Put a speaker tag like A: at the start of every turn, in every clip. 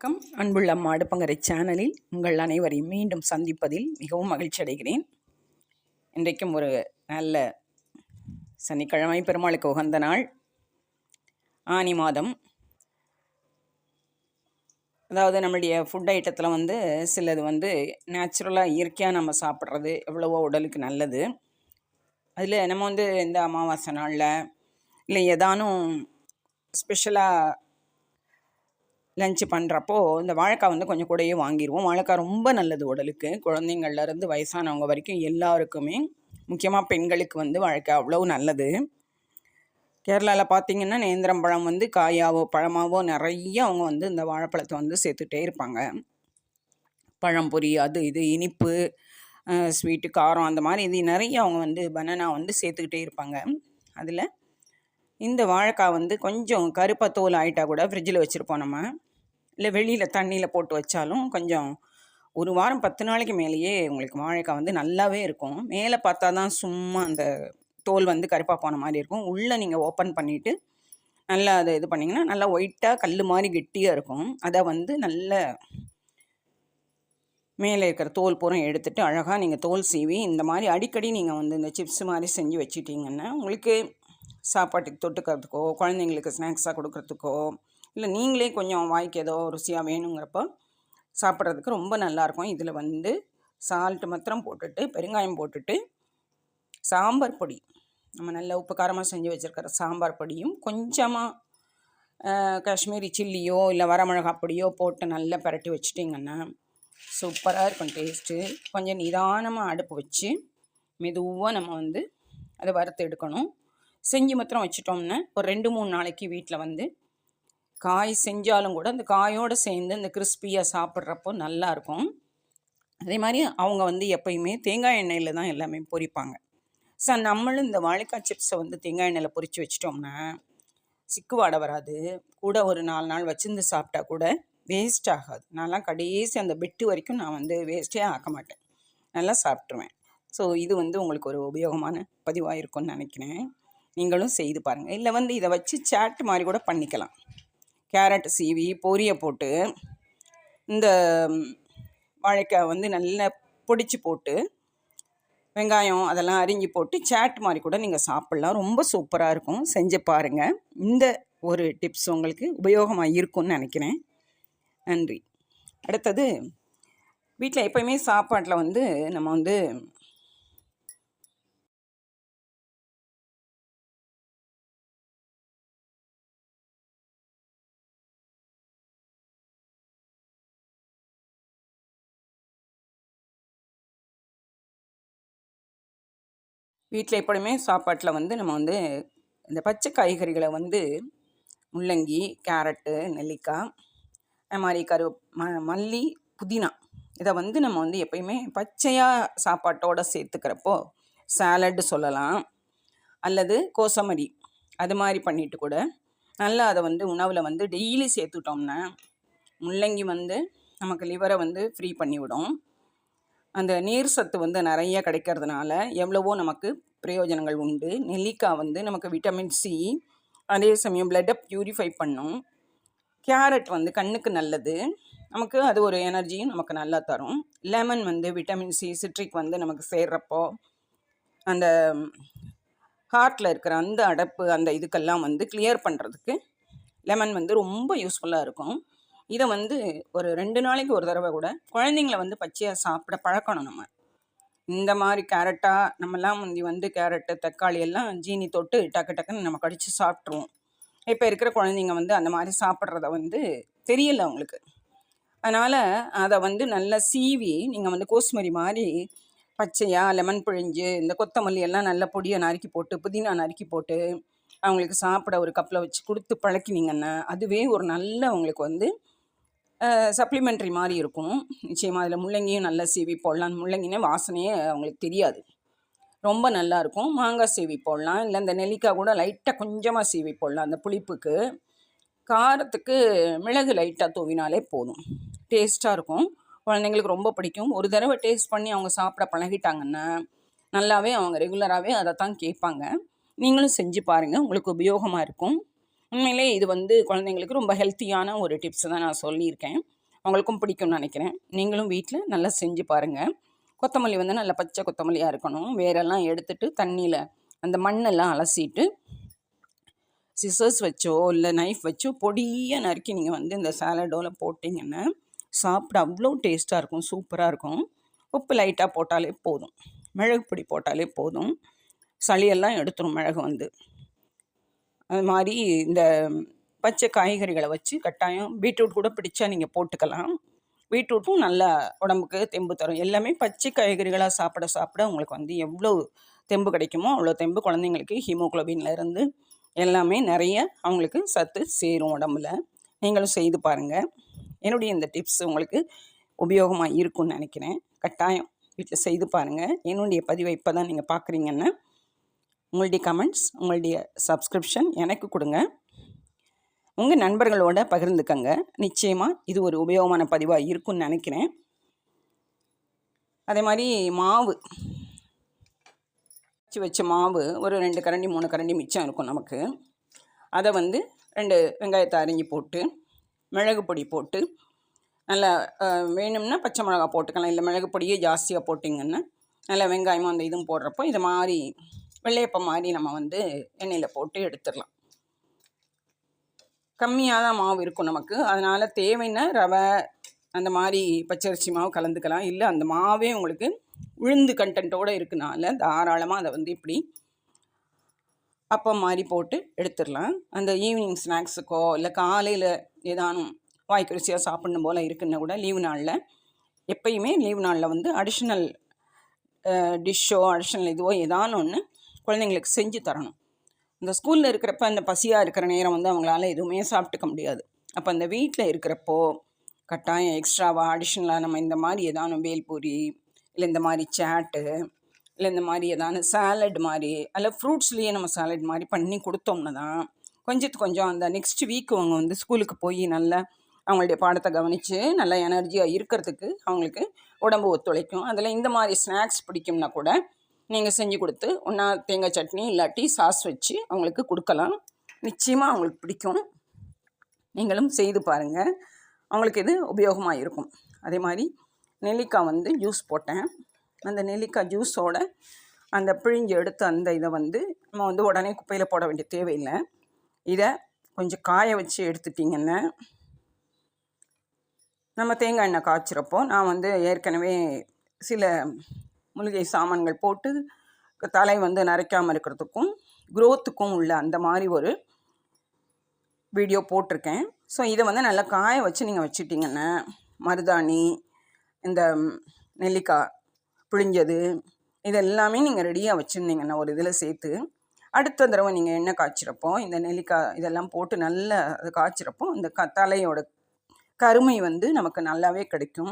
A: வணக்கம். அன்புள்ள அம்மா அடுப்பங்கரை சேனலில் உங்கள் அனைவரையும் மீண்டும் சந்திப்பதில் மிகவும் மகிழ்ச்சி அடைகிறேன். இன்றைக்கும் ஒரு நல்ல சனிக்கிழமை, பெருமாளுக்கு உகந்த நாள், ஆனி மாதம். அதாவது நம்மளுடைய ஃபுட் ஐட்டத்தில் சிலது நேச்சுரலாக இயற்கையாக நம்ம சாப்பிட்றது எவ்வளவோ உடலுக்கு நல்லது. அதில் நம்ம இந்த அமாவாசை நாளில் இல்லை ஏதானும் ஸ்பெஷலாக லஞ்சு பண்ணுறப்போ இந்த வாழைக்காய் கொஞ்சம் கூடயே வாங்கிடுவோம். வாழைக்காய் ரொம்ப நல்லது உடலுக்கு. குழந்தைங்கள்லேருந்து வயசானவங்க வரைக்கும் எல்லாருக்குமே, முக்கியமாக பெண்களுக்கு வாழைக்காய் அவ்வளோ நல்லது. கேரளாவில் பார்த்திங்கன்னா நேந்திரம்பழம் காயாவோ பழமாவோ நிறைய அவங்க இந்த வாழைப்பழத்தை சேர்த்துட்டே இருப்பாங்க. பழம்பொரி, அது இது இனிப்பு, ஸ்வீட்டு, காரம், அந்த மாதிரி இது நிறைய அவங்க பனானா சேர்த்துக்கிட்டே இருப்பாங்க. அதில் இந்த வாழைக்காய் கொஞ்சம் கருப்பை தோல் ஆகிட்டா கூட ஃப்ரிட்ஜில் வச்சுருப்போம் நம்ம, இல்லை வெளியில் தண்ணியில் போட்டு வச்சாலும் கொஞ்சம் ஒரு வாரம் 10 நாளைக்கு மேலேயே உங்களுக்கு வாழைக்காய் நல்லாவே இருக்கும். மேலே பார்த்தா தான் சும்மா அந்த தோல் கருப்பாக போன மாதிரி இருக்கும். உள்ளே நீங்கள் ஓப்பன் பண்ணிவிட்டு நல்லா அதை இது பண்ணிங்கன்னா நல்லா ஒயிட்டாக கல் மாதிரி கெட்டியாக இருக்கும். அதை நல்ல மேலே இருக்கிற தோல் பூரா எடுத்துகிட்டு அழகாக நீங்கள் தோல் சீவி இந்த மாதிரி அடிக்கடி நீங்கள் இந்த சிப்ஸ் மாதிரி செஞ்சு வச்சுட்டிங்கன்னா உங்களுக்கு சாப்பாட்டுக்கு தொட்டுக்கிறதுக்கோ, குழந்தைங்களுக்கு ஸ்நாக்ஸாக கொடுக்குறதுக்கோ, இல்லை நீங்களே கொஞ்சம் வாய்க்கு ஏதோ ருசியாக வேணுங்கிறப்போ சாப்பிட்றதுக்கு ரொம்ப நல்லாயிருக்கும். இதில் சால்ட்டு மாத்திரம் போட்டுட்டு, பெருங்காயம் போட்டுட்டு, சாம்பார் பொடி, நம்ம நல்ல உப்பு காரமாக செஞ்சு வச்சுருக்கிற சாம்பார் பொடியும் கொஞ்சமாக காஷ்மீரி சில்லியோ இல்லை வரமிளகா பொடியோ போட்டு நல்லா பரட்டி வச்சிட்டிங்கன்னா சூப்பராக இருக்கும் டேஸ்ட்டு. கொஞ்சம் நிதானமாக அடுப்பு வச்சு மெதுவாக நம்ம அதை வறுத்து எடுக்கணும். செஞ்சு மாத்திரம் வச்சிட்டோம்னா ஒரு 2-3 நாளைக்கு வீட்டில் காய் செஞ்சாலும் கூட அந்த காயோடு சேர்ந்து இந்த கிறிஸ்பியாக சாப்பிட்றப்போ நல்லாயிருக்கும். அதே மாதிரி அவங்க எப்பயுமே தேங்காய் எண்ணெயில் தான் எல்லாமே பொரிப்பாங்க. நம்மளும் இந்த வாழைக்காய் சிப்ஸை தேங்காய் எண்ணெயில் பொரித்து வச்சிட்டோம்னா சிக்கு வாடை வராது. கூட ஒரு 4 நாள் வச்சிருந்து சாப்பிட்டா கூட வேஸ்ட் ஆகாது. நான்லாம் கடைசி அந்த பெட்டு வரைக்கும் நான் வேஸ்ட்டே ஆக்க மாட்டேன், நல்லா சாப்பிட்ருவேன். ஸோ இது உங்களுக்கு ஒரு உபயோகமான பதிவாக இருக்கும்னு நினைக்கிறேன். நீங்களும் செய்து பாருங்கள். இல்லை இதை வச்சு சாட் மாதிரி கூட பண்ணிக்கலாம். கேரட் சீவி பொரியை போட்டு இந்த வாழைக்காய் நல்லா பொடிச்சு போட்டு வெங்காயம் அதெல்லாம் அரிஞ்சு போட்டு சாட் மாதிரி கூட நீங்கள் சாப்பிட்லாம். ரொம்ப சூப்பராக இருக்கும். செஞ்சு பாருங்கள். இந்த ஒரு டிப்ஸ் உங்களுக்கு உபயோகமாக இருக்கும்னு நினைக்கிறேன். நன்றி. அடுத்தது, வீட்டில் எப்போயுமே சாப்பாட்டில் நம்ம வீட்டில் எப்பொழுதுமே சாப்பாட்டில் நம்ம இந்த பச்சை காய்கறிகளை முள்ளங்கி, கேரட்டு, நெல்லிக்காய், அது மாதிரி மல்லி, புதினா, இதை நம்ம எப்பயுமே பச்சையாக சாப்பாட்டோடு சேர்த்துக்கிறப்போ சாலட்டு சொல்லலாம், அல்லது கோசமரி அது மாதிரி பண்ணிவிட்டு கூட நல்லா அதை உணவில் டெய்லி சேர்த்துட்டோம்னா முள்ளங்கி நமக்கு லிவரை ஃப்ரீ பண்ணிவிடும். அந்த நீர் சத்து நிறைய கிடைக்கிறதுனால எவ்வளவோ நமக்கு பிரயோஜனங்கள் உண்டு. நெல்லிக்காய் நமக்கு விட்டமின் சி, அதே சமயம் பிளட்டை ப்யூரிஃபை பண்ணும். கேரட் கண்ணுக்கு நல்லது, நமக்கு அது ஒரு எனர்ஜியும் நமக்கு நல்லா தரும். லெமன் விட்டமின் சி, சிட்ரிக் நமக்கு சேர்றப்போ அந்த ஹார்ட்டில் இருக்கிற அந்த அடைப்பு அந்த இதுக்கெல்லாம் கிளியர் பண்ணுறதுக்கு லெமன் ரொம்ப யூஸ்ஃபுல்லாக இருக்கும். இதை ஒரு 2 நாளைக்கு ஒரு தடவை கூட குழந்தைங்கள பச்சையாக சாப்பிட பழக்கணும். நம்ம இந்த மாதிரி கேரட்டாக நம்மலாம் கேரட்டு, தக்காளி எல்லாம் ஜீனி தொட்டு டக்கு டக்குன்னு நம்ம கடித்து சாப்பிட்ருவோம். இப்போ இருக்கிற குழந்தைங்க அந்த மாதிரி சாப்பிட்றத தெரியல அவங்களுக்கு. அதனால் அதை நல்லா சீவி நீங்கள் கோஸ்மரி மாதிரி பச்சையாக லெமன் பிழிஞ்சு இந்த கொத்தமல்லி எல்லாம் நல்ல பொடியை நறுக்கி போட்டு, புதினா நறுக்கி போட்டு அவங்களுக்கு சாப்பிட ஒரு கப்பில் வச்சு கொடுத்து பழக்கினீங்கன்னா அதுவே ஒரு நல்ல அவங்களுக்கு சப்ளிமெண்ட்ரி மாதிரி இருக்கும். நிச்சயமாக அதில் முள்ளங்கியும் நல்லா சீவி போடலாம். முள்ளங்கினே வாசனையே அவங்களுக்கு தெரியாது, ரொம்ப நல்லாயிருக்கும். மாங்காய் சீவி போடலாம், இல்லை இந்த நெல்லிக்காய் கூட லைட்டாக கொஞ்சமாக சீவி போடலாம். அந்த புளிப்புக்கு, காரத்துக்கு மிளகு லைட்டாக தூவினாலே போதும், டேஸ்ட்டாக இருக்கும். குழந்தைங்களுக்கு ரொம்ப பிடிக்கும். ஒரு தடவை டேஸ்ட் பண்ணி அவங்க சாப்பிட பழகிட்டாங்கன்னா நல்லாவே அவங்க ரெகுலராகவே அதை தான் கேட்பாங்க. நீங்களும் செஞ்சு பாருங்கள், உங்களுக்கு உபயோகமாக இருக்கும். உண்மையிலே இது குழந்தைங்களுக்கு ரொம்ப ஹெல்த்தியான ஒரு டிப்ஸ் தான் நான் சொல்லியிருக்கேன். உங்களுக்கும் பிடிக்கும்னு நினைக்கிறேன். நீங்களும் வீட்டில் நல்லா செஞ்சு பாருங்கள். கொத்தமல்லி வந்து நல்லா பச்சை கொத்தமல்லியாக இருக்கணும். வேரெல்லாம் எடுத்துட்டு தண்ணியில் அந்த மண்ணெல்லாம் அலசிட்டு சிசர்ஸ் வச்சோ இல்லை நைஃப் வச்சோ பொடியாக நறுக்கி நீங்கள் வந்து இந்த சாலடோவில் போட்டிங்கன்னா சாப்பிட அவ்வளோ டேஸ்ட்டாக இருக்கும், சூப்பராக இருக்கும். உப்பு லைட்டாக போட்டாலே போதும், மிளகு பொடி போட்டாலே போதும், சளியெல்லாம் எடுத்துரும் மிளகு வந்து. அது மாதிரி இந்த பச்சை காய்கறிகளை வச்சு கட்டாயம் பீட்ரூட் கூட பிடிச்சா நீங்கள் போட்டுக்கலாம். பீட்ரூட்டும் நல்லா உடம்புக்கு தெம்பு தரும். எல்லாமே பச்சை காய்கறிகளாக சாப்பிட சாப்பிட உங்களுக்கு வந்து எவ்வளோ தெம்பு கிடைக்குமோ அவ்வளோ தெம்பு. குழந்தைங்களுக்கு ஹீமோக்ளோபின்லேருந்து எல்லாமே நிறைய அவங்களுக்கு சத்து சேரும் உடம்புல. நீங்களும் செய்து பாருங்கள். என்னுடைய இந்த டிப்ஸ் உங்களுக்கு உபயோகமாக இருக்கும்னு நினைக்கிறேன். கட்டாயம் வீட்டில் செய்து பாருங்கள். என்னுடைய பதிவை இப்போ தான் நீங்கள் பார்க்குறீங்கன்னா உங்களுடைய கமெண்ட்ஸ், உங்களுடைய சப்ஸ்கிரிப்ஷன் எனக்கு கொடுங்க. உங்கள் நண்பர்களோட பகிர்ந்துக்கங்க. நிச்சயமாக இது ஒரு உபயோகமான பதிவாக இருக்கும்னு நினைக்கிறேன். அதே மாதிரி மாவு வச்ச மாவு ஒரு 2 கரண்டி 3 கரண்டி மிச்சம் இருக்கும் நமக்கு. அதை வந்து 2 வெங்காயத்தை அரிஞ்சு போட்டு மிளகு பொடி போட்டு நல்லா வேணும்னா பச்சை மிளகா போட்டுக்கலாம். இல்லை மிளகு பொடியே ஜாஸ்தியாக போட்டிங்கன்னா நல்லா வெங்காயமும் அந்த இதுவும் போடுறப்போ இது மாதிரி வெள்ளையப்பம் மாதிரி நம்ம வந்து எண்ணெயில் போட்டு எடுத்துடலாம். கம்மியாக தான் மாவு இருக்கும் நமக்கு. அதனால் தேவைன்னா ரவை அந்த மாதிரி பச்சரிசி மாவு கலந்துக்கலாம். இல்லை அந்த மாவே உங்களுக்கு உளுந்து கண்டென்ட்டோடு இருக்குனால தாராளமாக அதை வந்து இப்படி அப்பம் மாதிரி போட்டு எடுத்துடலாம். அந்த ஈவினிங் ஸ்நாக்ஸுக்கோ இல்லை காலையில் ஏதானும் வாய்க்கு ருசியாக சாப்பிட்ணும் போல் இருக்குன்னா கூட லீவு நாளில், எப்பயுமே லீவு நாளில் வந்து அடிஷ்னல் டிஷ்ஷோ அடிஷ்னல் இதுவோ ஏதானு ஒன்று குழந்தைங்களுக்கு செஞ்சு தரணும். இந்த ஸ்கூலில் இருக்கிறப்ப அந்த பசியாக இருக்கிற நேரம் வந்து அவங்களால எதுவுமே சாப்பிட்டுக்க முடியாது. அப்போ அந்த வீட்டில் இருக்கிறப்போ கட்டாயம் எக்ஸ்ட்ராவாக அடிஷ்னலாக நம்ம இந்த மாதிரி ஏதானும் பேல்பூரி இல்லை இந்த மாதிரி சாட்டு இல்லை இந்த மாதிரி ஏதானு சாலட் மாதிரி அல்ல ஃப்ரூட்ஸ்லேயே நம்ம சாலட் மாதிரி பண்ணி கொடுத்தோம்னா தான் கொஞ்சத்துக்கு கொஞ்சம் அந்த நெக்ஸ்ட் வீக் அவங்க வந்து ஸ்கூலுக்கு போய் நல்லா அவங்களுடைய பாடத்தை கவனித்து நல்லா எனர்ஜியாக இருக்கிறதுக்கு அவங்களுக்கு உடம்பு ஒத்துழைக்கும். அதில் இந்த மாதிரி ஸ்நாக்ஸ் பிடிக்கும்னா கூட நீங்கள் செஞ்சு கொடுத்து ஒன்றா தேங்காய் சட்னி இல்லாட்டி சாஸ் வச்சு அவங்களுக்கு கொடுக்கலாம். நிச்சயமாக அவங்களுக்கு பிடிக்கும். நீங்களும் செய்து பாருங்கள், அவங்களுக்கு இது உபயோகமாக இருக்கும். அதே மாதிரி நெல்லிக்காய் வந்து ஜூஸ் போட்டேன். அந்த நெல்லிக்காய் ஜூஸோட அந்த பிழிஞ்சு எடுத்து அந்த இதை வந்து நம்ம வந்து உடனே குப்பையில் போட வேண்டிய தேவையில்லை. இதை கொஞ்சம் காய வச்சு எடுத்துட்டிங்கன்னா நம்ம தேங்காய் எண்ணெய் காய்ச்சிறப்போ நான் வந்து ஏற்கனவே சில மூலிகை சாமான்கள் போட்டு தலை வந்து நரைக்காமல் இருக்கிறதுக்கும் க்ரோத்துக்கும் உள்ள அந்த மாதிரி ஒரு வீடியோ போட்டிருக்கேன். ஸோ இதை வந்து நல்லா காய வச்சு நீங்கள் வச்சுட்டிங்கன்னா மருதாணி, இந்த நெல்லிக்காய் பிழிஞ்சது, இது எல்லாமே நீங்கள் ரெடியாக வச்சுருந்தீங்கன்னா ஒரு இதில் சேர்த்து அடுத்த தடவை நீங்கள் எண்ணெய் காய்ச்சிறப்போ இந்த நெல்லிக்காய் இதெல்லாம் போட்டு நல்லா அது காய்ச்சிறப்போ இந்த தலையோட கருமை வந்து நமக்கு நல்லாவே கிடைக்கும்.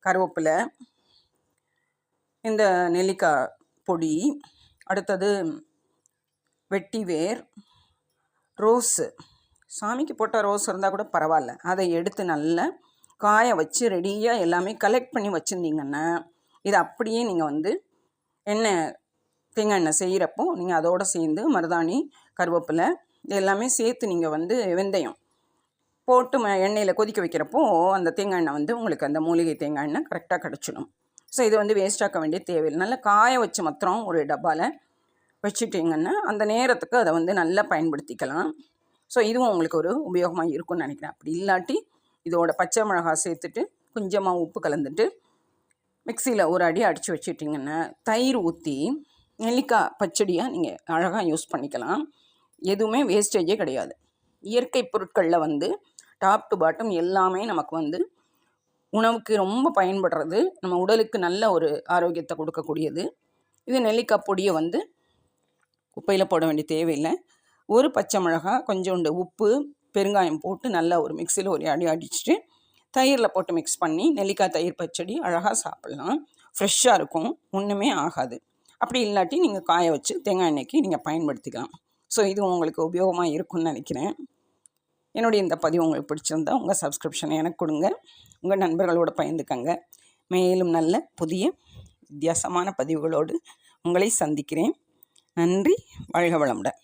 A: கருவேப்பிலை, இந்த நெல்லிக்காய் பொடி, அடுத்தது வெட்டி வேர், ரோஸு, சாமிக்கு போட்ட ரோஸ் இருந்தால் கூட பரவாயில்ல, அதை எடுத்து நல்லா காய வச்சு ரெடியாக எல்லாமே கலெக்ட் பண்ணி வச்சுருந்தீங்கன்னா இதை அப்படியே நீங்கள் வந்து தேங்காய் எண்ணெய் செய்கிறப்போ நீங்கள் அதோடு சேர்ந்து மருதாணி, கருவேப்பிலை இது எல்லாமே சேர்த்து நீங்கள் வந்து வெந்தயம் போட்டு எண்ணெயில் கொதிக்க வைக்கிறப்போ அந்த தேங்காய் எண்ணெய் வந்து உங்களுக்கு அந்த மூலிகை தேங்காய் எண்ணெய் கரெக்டாக கிடச்சிடும். ஸோ இது வந்து வேஸ்ட்டாக்க வேண்டிய தேவையில்லை. நல்லா காய வச்சு மாத்திரம் ஒரு டப்பாவில் வச்சுட்டிங்கன்னா அந்த நேரத்துக்கு அதை வந்து நல்லா பயன்படுத்திக்கலாம். ஸோ இதுவும் உங்களுக்கு ஒரு உபயோகமாக இருக்கும்னு நினைக்கிறேன். அப்படி இல்லாட்டி இதோட பச்சை மிளகாய் சேர்த்துட்டு கொஞ்சமாக உப்பு கலந்துட்டு மிக்சியில் ஒரு அடி அடித்து வச்சுட்டிங்கன்னா தயிர் ஊற்றி நெல்லிக்காய் பச்சடியாக நீங்கள் அழகாக யூஸ் பண்ணிக்கலாம். எதுவுமே வேஸ்டேஜே கிடையாது. இயற்கை பொருட்களில் வந்து டாப் டு பாட்டம் எல்லாமே நமக்கு வந்து உணவுக்கு ரொம்ப பயன்படுறது, நம்ம உடலுக்கு நல்ல ஒரு ஆரோக்கியத்தை கொடுக்கக்கூடியது. இது நெல்லிக்காய் பொடியை வந்து குப்பையில் போட வேண்டிய தேவையில்லை. ஒரு பச்சை மிளகாய், கொஞ்சோண்டு உப்பு, பெருங்காயம் போட்டு நல்லா ஒரு மிக்சியில் ஒரு அடி அடிச்சுட்டு தயிரில் போட்டு மிக்ஸ் பண்ணி நெல்லிக்காய் தயிர் பச்சடி அழகாக சாப்பிட்லாம். ஃப்ரெஷ்ஷாக இருக்கும், ஒன்றுமே ஆகாது. அப்படி இல்லாட்டி நீங்கள் காய வச்சு தேங்காய் எண்ணெய்க்கு நீங்கள் பயன்படுத்திக்கலாம். ஸோ இது உங்களுக்கு உபயோகமாக இருக்கும்னு நினைக்கிறேன். என்னுடைய இந்த பதிவு உங்களுக்கு பிடிச்சிருந்தால் உங்கள் சப்ஸ்கிரிப்ஷனை எனக்கு கொடுங்க, உங்கள் நண்பர்களோடு பகிர்ந்துக்கங்க. மேலும் நல்ல புதிய வித்தியாசமான பதிவுகளோடு உங்களை சந்திக்கிறேன். நன்றி. வாழ்க வளமுடன்.